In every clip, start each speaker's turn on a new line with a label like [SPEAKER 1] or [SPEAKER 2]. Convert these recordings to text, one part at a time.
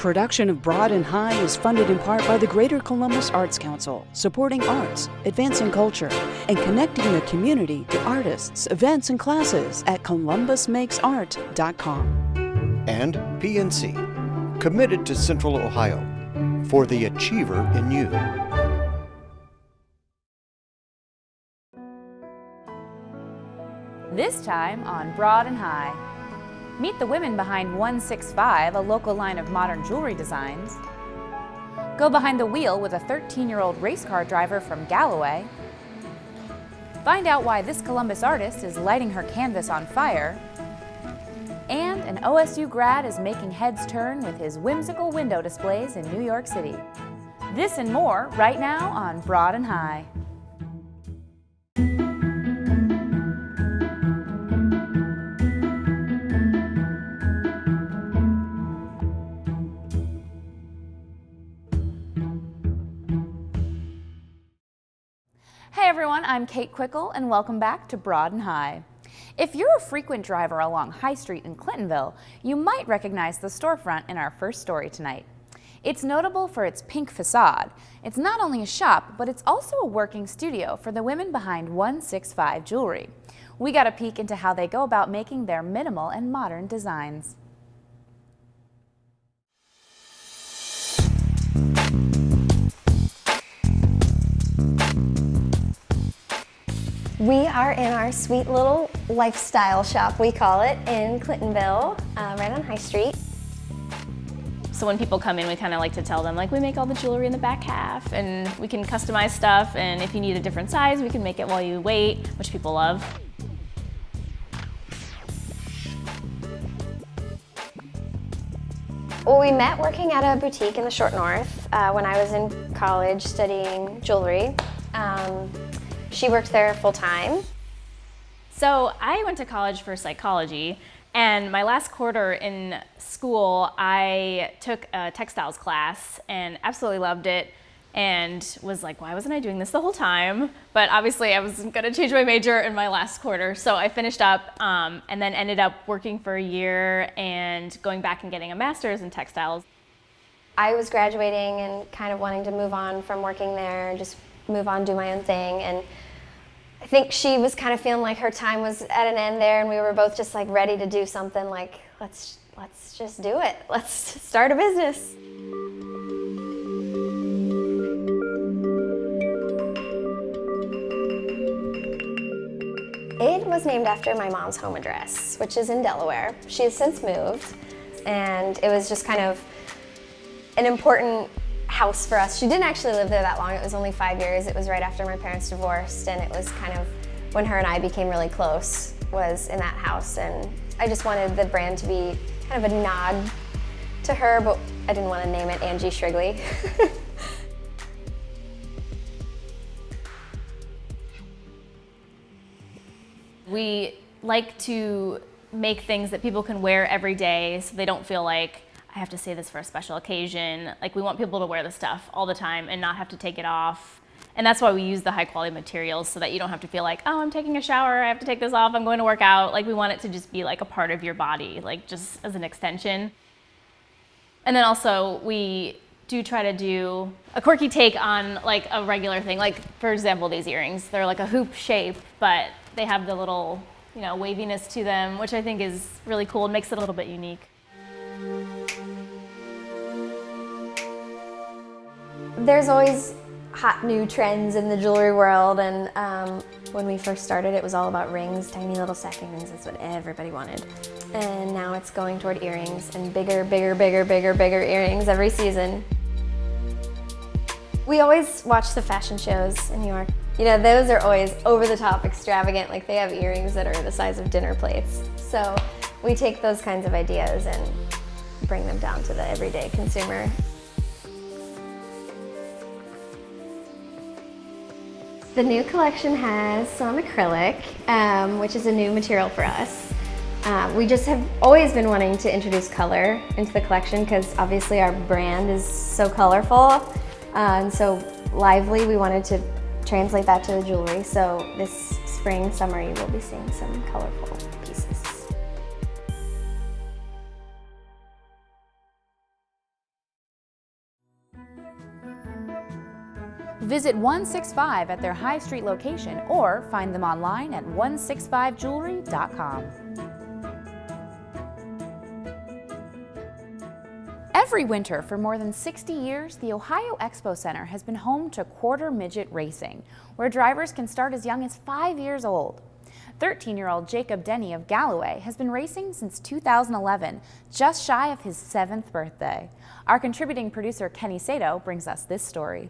[SPEAKER 1] production of Broad and High is funded in part by the Greater Columbus Arts Council, supporting arts, advancing culture, and connecting the community to artists, events, and classes at columbusmakesart.com.
[SPEAKER 2] And PNC, committed to Central Ohio, for the achiever in you.
[SPEAKER 3] This time on Broad and High. Meet the women behind 165, a local line of modern jewelry designs. Go behind the wheel with a 13-year-old race car driver from Galloway. Find out why this Columbus artist is lighting her canvas on fire. And an OSU grad is making heads turn with his whimsical window displays in New York City. This and more right now on Broad and High. Hey everyone, I'm Kate Quickle and welcome back to Broad and High. If you're a frequent driver along High Street in Clintonville, you might recognize the storefront in our first story tonight. It's notable for its pink facade. It's not only a shop, but it's also a working studio for the women behind 165 Jewelry. We got a peek into how they go about making their minimal and modern designs.
[SPEAKER 4] We are in our sweet little lifestyle shop, we call it, in Clintonville, right on High Street.
[SPEAKER 5] So when people come in, we kind of like to tell them, like, we make all the jewelry in the back half, and we can customize stuff, and if you need a different size, we can make it while you wait, which people love.
[SPEAKER 4] Well, we met working at a boutique in the Short North when I was in college studying jewelry. She worked there full-time.
[SPEAKER 5] So I went to college for psychology, and my last quarter in school, I took a textiles class and absolutely loved it and was like, why wasn't I doing this the whole time? But obviously I was gonna change my major in my last quarter. So I finished up and then ended up working for a year and going back and getting a master's in textiles.
[SPEAKER 4] I was graduating and kind of wanting to move on from working there and just move on, do my own thing. And I think she was kind of feeling like her time was at an end there, and we were both just like ready to do something like, let's just do it. Let's start a business. It was named after my mom's home address, which is in Delaware. She has since moved, and it was just kind of an important house for us. She didn't actually live there that long. It was only 5 years. It was right after my parents divorced, and it was kind of when her and I became really close, was in that house. And I just wanted the brand to be kind of a nod to her, but I didn't want to name it Angie Shrigley.
[SPEAKER 5] We like to make things that people can wear every day so they don't feel like, I have to say this for a special occasion. Like, we want people to wear the stuff all the time and not have to take it off. And that's why we use the high quality materials, so that you don't have to feel like, oh, I'm taking a shower, I have to take this off, I'm going to work out. Like, we want it to just be like a part of your body, like just as an extension. And then also we do try to do a quirky take on like a regular thing. Like, for example, these earrings, they're like a hoop shape, but they have the little, you know, waviness to them, which I think is really cool and makes it a little bit unique.
[SPEAKER 4] There's always hot new trends in the jewelry world, and when we first started, it was all about rings, tiny little stacking rings. That's what everybody wanted. And now it's going toward earrings and bigger, bigger, bigger, bigger, bigger earrings every season. We always watch the fashion shows in New York. You know, those are always over the top, extravagant, like they have earrings that are the size of dinner plates. So we take those kinds of ideas and bring them down to the everyday consumer. The new collection has some acrylic, which is a new material for us. We just have always been wanting to introduce color into the collection because obviously our brand is so colorful and so lively. We wanted to translate that to the jewelry. So this spring, summer, you will be seeing some colorful pieces.
[SPEAKER 3] Visit 165 at their High Street location or find them online at 165jewelry.com. Every winter for more than 60 years, the Ohio Expo Center has been home to quarter midget racing, where drivers can start as young as 5 years old. 13-year-old Jacob Denny of Galloway has been racing since 2011, just shy of his 7th birthday. Our contributing producer Kenny Sato brings us this story.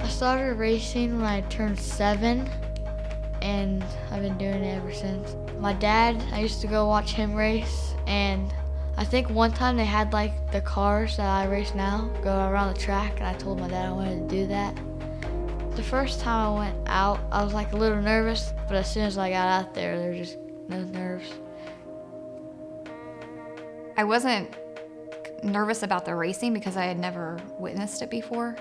[SPEAKER 6] I started racing when I turned 7, and I've been doing it ever since. My dad, I used to go watch him race, and I think one time they had like the cars that I race now go around the track, and I told my dad I wanted to do that. The first time I went out, I was like a little nervous, but as soon as I got out there, there were just no nerves.
[SPEAKER 7] I wasn't nervous about the racing because I had never witnessed it before.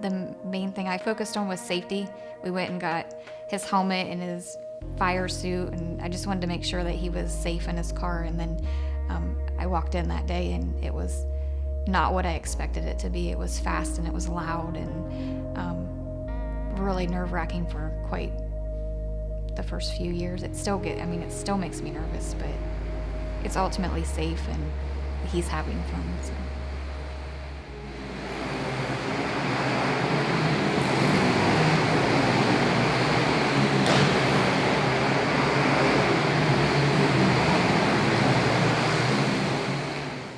[SPEAKER 7] The main thing I focused on was safety. We went and got his helmet and his fire suit, and I just wanted to make sure that he was safe in his car. And then I walked in that day, and it was not what I expected it to be. It was fast and it was loud and really nerve-wracking for quite the first few years. It still makes me nervous, but it's ultimately safe and he's having fun. So.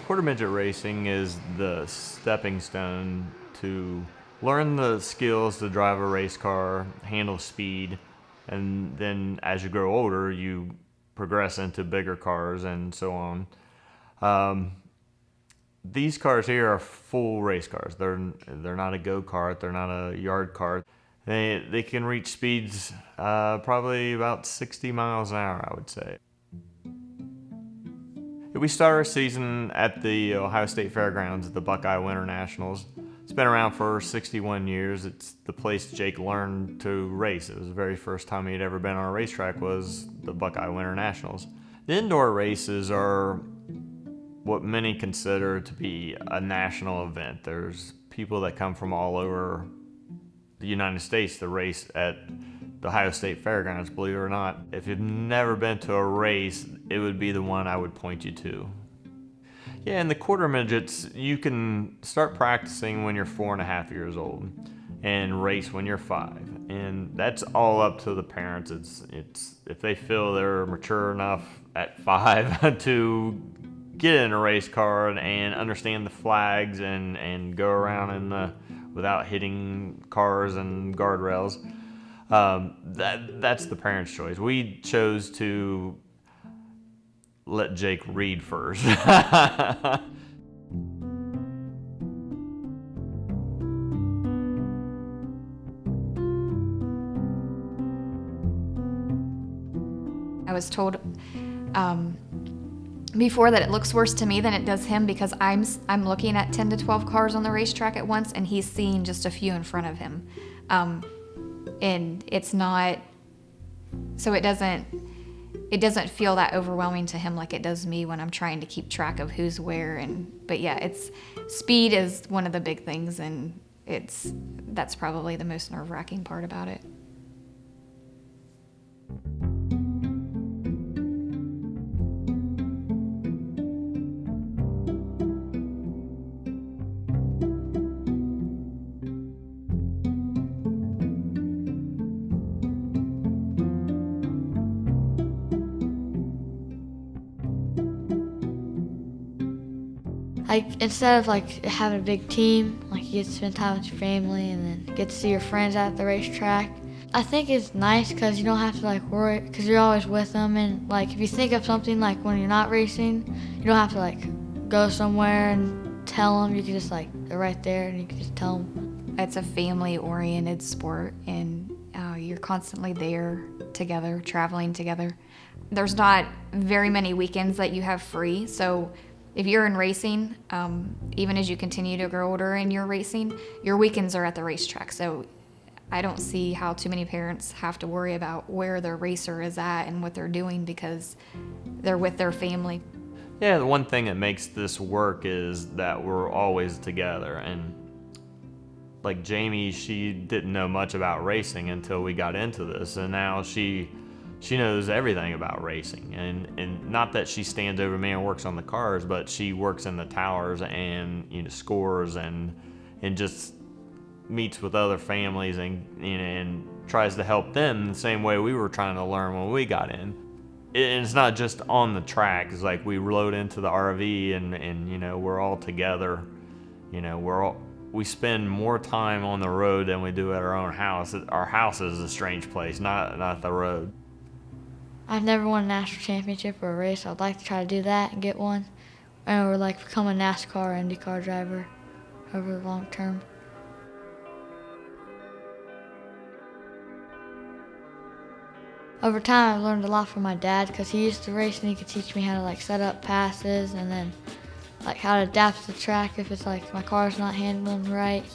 [SPEAKER 8] Quarter midget racing is the stepping stone to learn the skills to drive a race car, handle speed, and then as you grow older, you progress into bigger cars and so on. These cars here are full race cars. They're not a go-kart. They're not a yard cart. They can reach speeds probably about 60 miles an hour, I would say. We start our season at the Ohio State Fairgrounds at the Buckeye Winter Nationals. It's been around for 61 years. It's the place Jake learned to race. It was the very first time he'd ever been on a racetrack was the Buckeye Winter Nationals. The indoor races are what many consider to be a national event. There's people that come from all over the United States to race at the Ohio State Fairgrounds, believe it or not. If you've never been to a race, it would be the one I would point you to. Yeah, in the quarter midgets, you can start practicing when you're 4.5 years old and race when you're 5. And that's all up to the parents. It's if they feel they're mature enough at 5 to get in a race car and understand the flags and go around without hitting cars and guardrails. That's the parents' choice. We chose to let Jake read first.
[SPEAKER 6] I
[SPEAKER 7] was told before that it looks worse to me than it does him because I'm looking at 10 to 12 cars on the racetrack at once and he's seeing just a few in front of him. And it's not, so it doesn't feel that overwhelming to him like it does me when I'm trying to keep track of who's where. But yeah, speed is one of the big things, and that's probably the most nerve-wracking part about it.
[SPEAKER 6] Like, instead of like having a big team, like you get to spend time with your family and then get to see your friends at the racetrack. I think it's nice because you don't have to like worry, because you're always with them, and like if you think of something like when you're not racing, you don't have to like go somewhere and tell them. You can just like, they're right there and you can just tell them.
[SPEAKER 7] It's a family-oriented sport, and you're constantly there together, traveling together. There's not very many weekends that you have free, so if you're in racing, even as you continue to grow older in your racing, your weekends are at the racetrack. So I don't see how too many parents have to worry about where their racer is at and what they're doing because they're with their family.
[SPEAKER 8] Yeah, the one thing that makes this work is that we're always together. And like Jamie, she didn't know much about racing until we got into this, and now she knows everything about racing, and not that she stands over me and works on the cars, but she works in the towers and scores and just meets with other families and tries to help them the same way we were trying to learn when we got in. And it's not just on the track. It's like we load into the RV and we're all together. We spend more time on the road than we do at our own house. Our house is a strange place, not the road.
[SPEAKER 6] I've never won a national championship or a race. I'd like to try to do that and get one, or like become a NASCAR or IndyCar driver over the long term. Over time, I've learned a lot from my dad because he used to race and he could teach me how to like set up passes and then like how to adapt to the track if it's like my car's not handling right.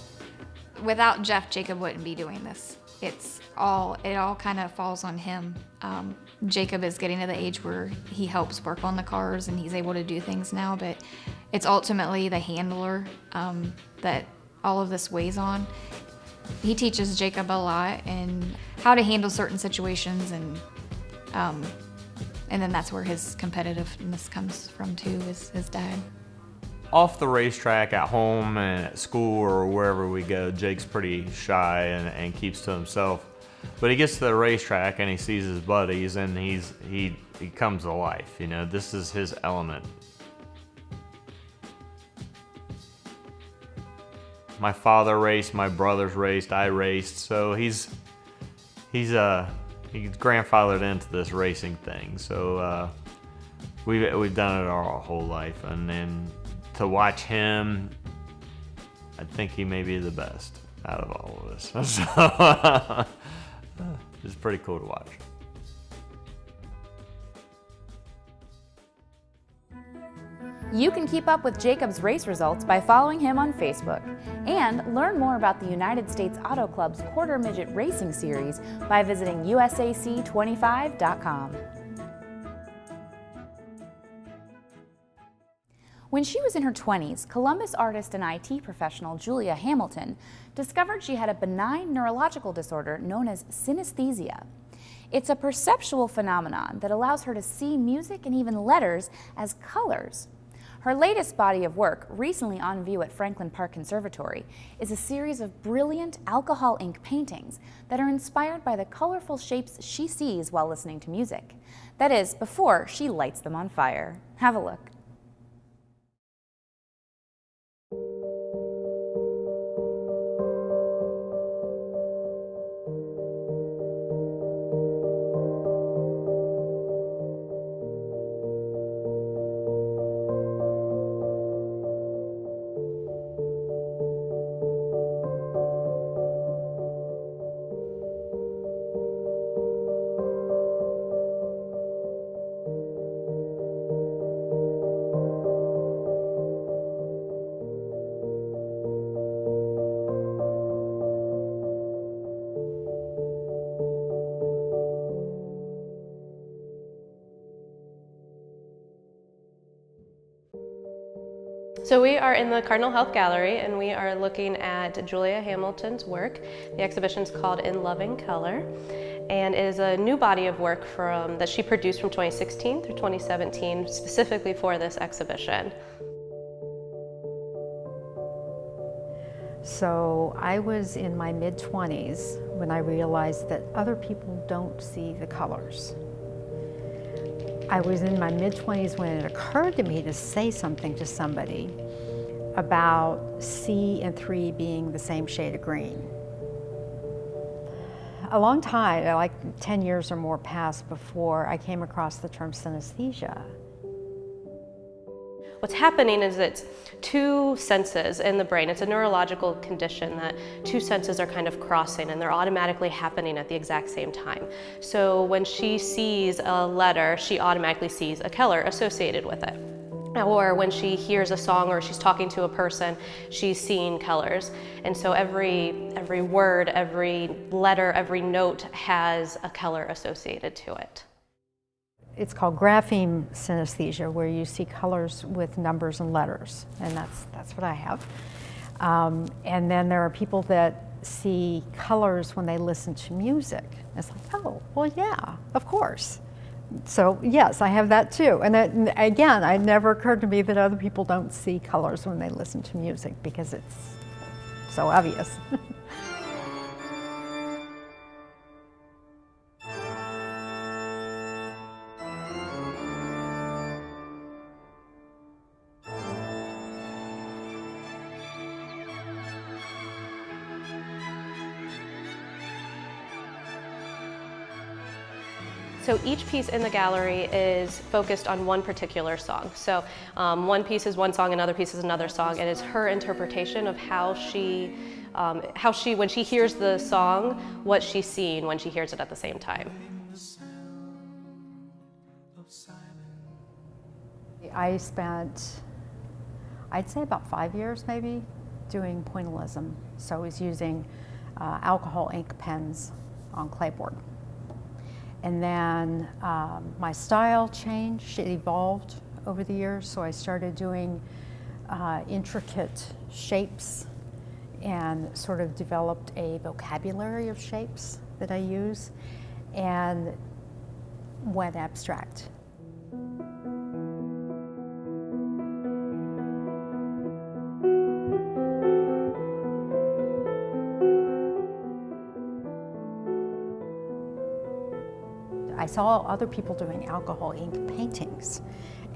[SPEAKER 7] Without Jeff, Jacob wouldn't be doing this. It all kind of falls on him. Jacob is getting to the age where he helps work on the cars and he's able to do things now, but it's ultimately the handler that all of this weighs on. He teaches Jacob a lot and how to handle certain situations, and then that's where his competitiveness comes from too, is his dad.
[SPEAKER 8] Off the racetrack, at home and at school or wherever we go, Jake's pretty shy and keeps to himself. But he gets to the racetrack and he sees his buddies and he comes to life. This is his element. My father raced, my brothers raced, I raced, so he's grandfathered into this racing thing. So we've done it our whole life, and then to watch him, I think he may be the best out of all of this. So it's pretty cool to watch.
[SPEAKER 3] You can keep up with Jacob's race results by following him on Facebook, and learn more about the United States Auto Club's Quarter Midget Racing Series by visiting usac25.com. When she was in her 20s, Columbus artist and IT professional Julia Hamilton discovered she had a benign neurological disorder known as synesthesia. It's a perceptual phenomenon that allows her to see music and even letters as colors. Her latest body of work, recently on view at Franklin Park Conservatory, is a series of brilliant alcohol ink paintings that are inspired by the colorful shapes she sees while listening to music. That is, before she lights them on fire. Have a look.
[SPEAKER 9] So we are in the Cardinal Health Gallery and we are looking at Julia Hamilton's work. The exhibition's called In Loving Color. and it is a new body of work that she produced from 2016 through 2017 specifically for this exhibition.
[SPEAKER 10] So I was in my mid-20s when I realized that other people don't see the colors. I was in my mid-20s when it occurred to me to say something to somebody about C and 3 being the same shade of green. A long time, like 10 years or more passed before I came across the term synesthesia.
[SPEAKER 9] What's happening is it's two senses in the brain. It's a neurological condition that two senses are kind of crossing and they're automatically happening at the exact same time. So when she sees a letter, she automatically sees a color associated with it. Or when she hears a song or she's talking to a person, she's seeing colors. And so every word, every letter, every note has a color associated to it.
[SPEAKER 10] It's called grapheme synesthesia, where you see colors with numbers and letters, and that's what I have. And then there are people that see colors when they listen to music. It's like, oh, well, yeah, of course. So yes, I have that too. And that, again, it never occurred to me that other people don't see colors when they listen to music because it's so obvious.
[SPEAKER 9] So each piece in the gallery is focused on one particular song. So one piece is one song, another piece is another song, and it's her interpretation of how she, when she hears the song, what she's seeing when she hears it at the same time.
[SPEAKER 10] I spent, I'd say about 5 years maybe, doing pointillism. So I was using alcohol ink pens on clayboard. And then my style changed, it evolved over the years, so I started doing intricate shapes and sort of developed a vocabulary of shapes that I use and went abstract. I saw other people doing alcohol ink paintings,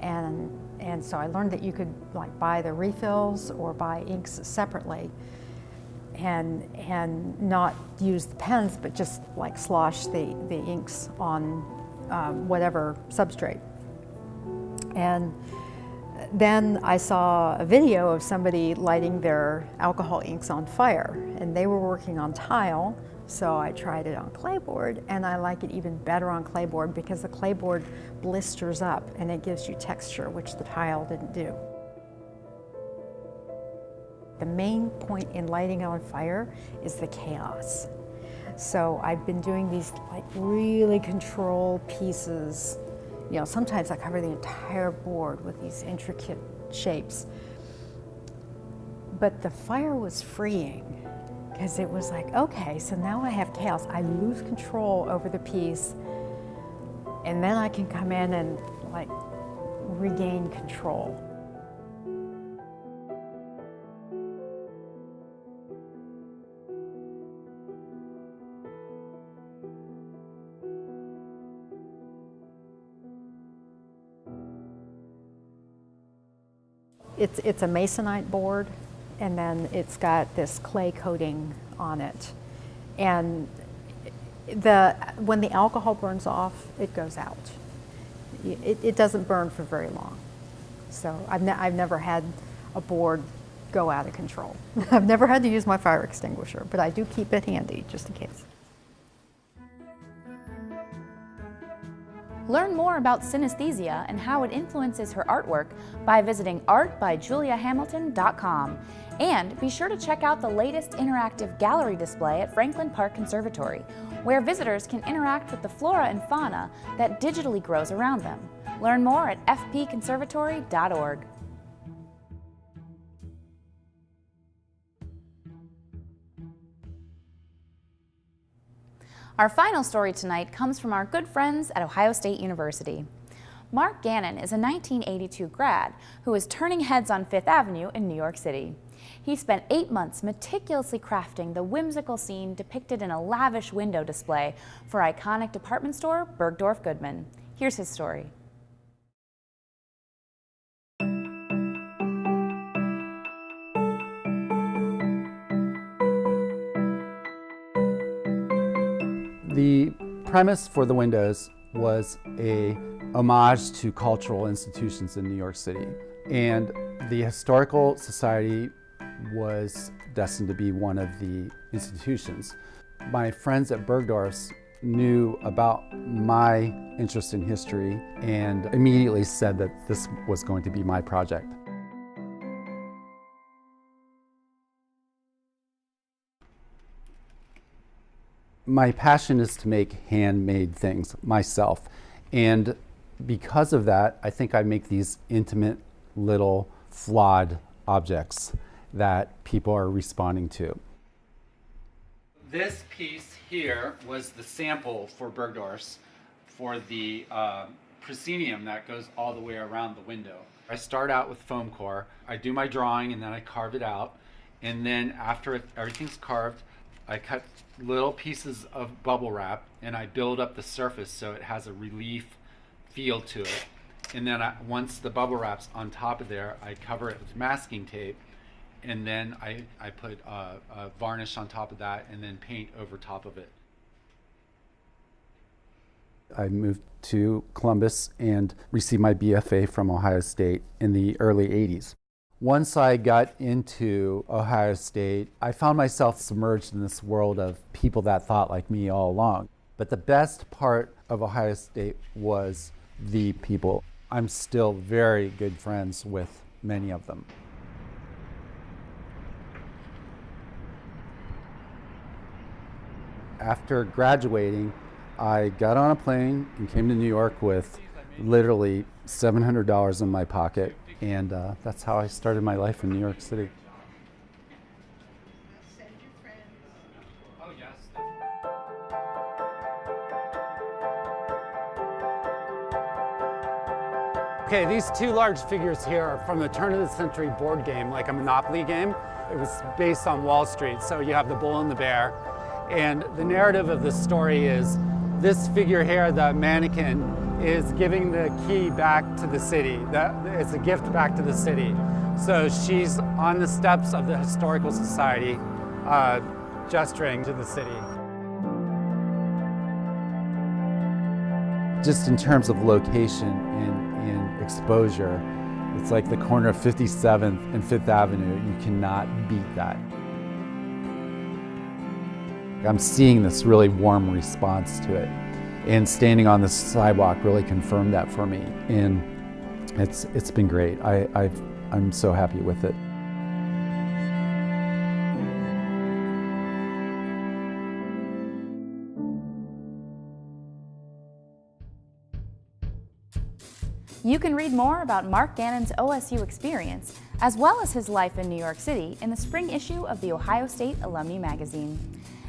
[SPEAKER 10] and so I learned that you could like buy the refills or buy inks separately, and not use the pens, but just like slosh the inks on whatever substrate. And then I saw a video of somebody lighting their alcohol inks on fire, and they were working on tile. So I tried it on clayboard, and I like it even better on clayboard because the clayboard blisters up and it gives you texture, which the tile didn't do. The main point in lighting on fire is the chaos. So I've been doing these like really controlled pieces. You know, sometimes I cover the entire board with these intricate shapes. But the fire was freeing. Because it was like, okay, so now I have chaos. I lose control over the piece, and then I can come in and like regain control. It's a masonite board. And then it's got this clay coating on it. And when the alcohol burns off, it goes out. It doesn't burn for very long. So I've never had a board go out of control. I've never had to use my fire extinguisher, but I do keep it handy just in case.
[SPEAKER 3] Learn more about synesthesia and how it influences her artwork by visiting artbyjuliahamilton.com. And be sure to check out the latest interactive gallery display at Franklin Park Conservatory, where visitors can interact with the flora and fauna that digitally grows around them. Learn more at fpconservatory.org. Our final story tonight comes from our good friends at Ohio State University. Mark Gannon is a 1982 grad who is turning heads on Fifth Avenue in New York City. He spent 8 months meticulously crafting the whimsical scene depicted in a lavish window display for iconic department store Bergdorf Goodman. Here's his story.
[SPEAKER 11] The premise for the windows was a homage to cultural institutions in New York City. And the Historical Society was destined to be one of the institutions. My friends at Bergdorf's knew about my interest in history and immediately said that this was going to be my project. My passion is to make handmade things myself, and because of that, I think I make these intimate, little, flawed objects that people are responding to.
[SPEAKER 12] This piece here was the sample for Bergdorf's for the proscenium that goes all the way around the window. I start out with foam core, I do my drawing and then I carve it out, and then after everything's carved, I cut little pieces of bubble wrap and I build up the surface so it has a relief feel to it. And then once the bubble wrap's on top of there, I cover it with masking tape, and then I put a varnish on top of that and then paint over top of it.
[SPEAKER 11] I moved to Columbus and received my BFA from Ohio State in the early 80s. Once I got into Ohio State, I found myself submerged in this world of people that thought like me all along. But the best part of Ohio State was the people. I'm still very good friends with many of them. After graduating, I got on a plane and came to New York with literally $700 in my pocket, and that's how I started my life in New York City. Okay, these two large figures here are from the turn of the century board game, like a Monopoly game. It was based on Wall Street, so you have the bull and the bear. And the narrative of the story is this figure here, the mannequin, is giving the key back to the city. It's a gift back to the city. So she's on the steps of the Historical Society, gesturing to the city. Just in terms of location and exposure, it's like the corner of 57th and 5th Avenue. You cannot beat that. I'm seeing this really warm response to it, and standing on the sidewalk really confirmed that for me, and it's been great. I'm so happy with it.
[SPEAKER 3] You can read more about Mark Gannon's OSU experience, as well as his life in New York City, in the spring issue of the Ohio State Alumni Magazine.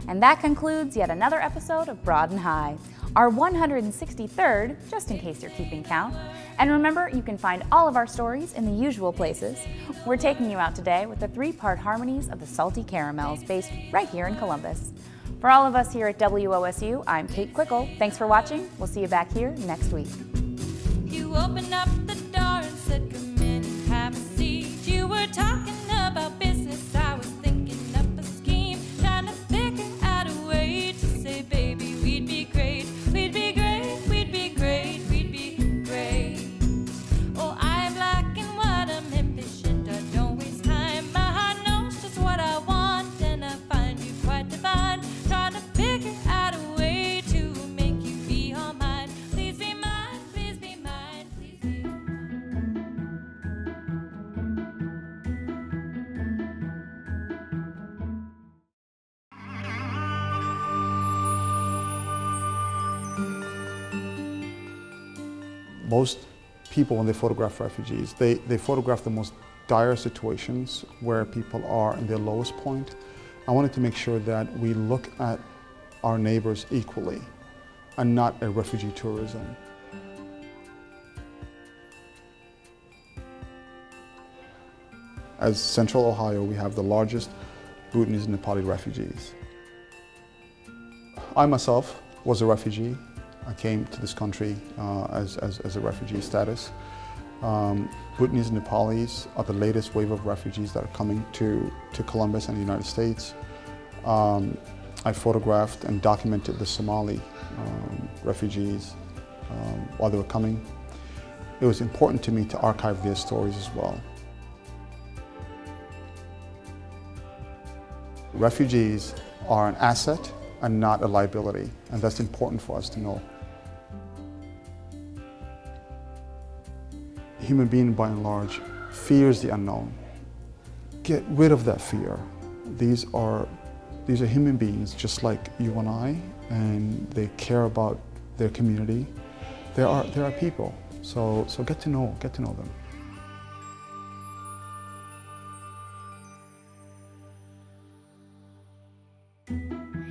[SPEAKER 3] And that concludes yet another episode of Broad and High, our 163rd, just in case you're keeping count. And remember, you can find all of our stories in the usual places. We're taking you out today with the 3-part harmonies of the Salty Caramels, based right here in Columbus. For all of us here at WOSU, I'm Kate Quickle. Thanks for watching. We'll see you back here next week.
[SPEAKER 13] You opened up the door and said, come in and have a seat. You were talking about business, I was thinking up a scheme, trying to figure out a way to say, baby, we'd be great, we'd be great, we'd be great, we'd be great. Oh, I'm black and white, I'm impatient, I don't waste time. My heart knows just what I want, and I find you quite divine, trying to figure out a way to make you be all mine. Please be mine, please be mine, please be mine.
[SPEAKER 14] Most people, when they photograph refugees, they photograph the most dire situations where people are in their lowest point. I wanted to make sure that we look at our neighbors equally and not a refugee tourism. As Central Ohio, we have the largest Bhutanese and Nepali refugees. I myself was a refugee. I came to this country as a refugee status. Bhutanese and Nepalis are the latest wave of refugees that are coming to Columbus and the United States. I photographed and documented the Somali refugees while they were coming. It was important to me to archive their stories as well. Refugees are an asset and not a liability, and that's important for us to know. Human being, by and large, fears the unknown. Get rid of that fear. These are human beings just like you and I, and they care about their community. They are people, so get to know them.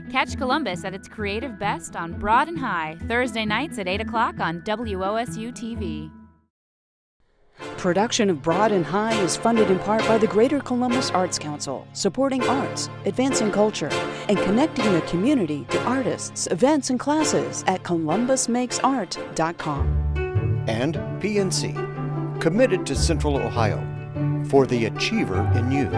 [SPEAKER 3] Catch Columbus at its creative best on Broad and High, Thursday nights at 8 o'clock on WOSU TV.
[SPEAKER 1] Production of Broad and High is funded in part by the Greater Columbus Arts Council, supporting arts, advancing culture, and connecting the community to artists, events, and classes at columbusmakesart.com.
[SPEAKER 2] And PNC, committed to Central Ohio, for the achiever in you.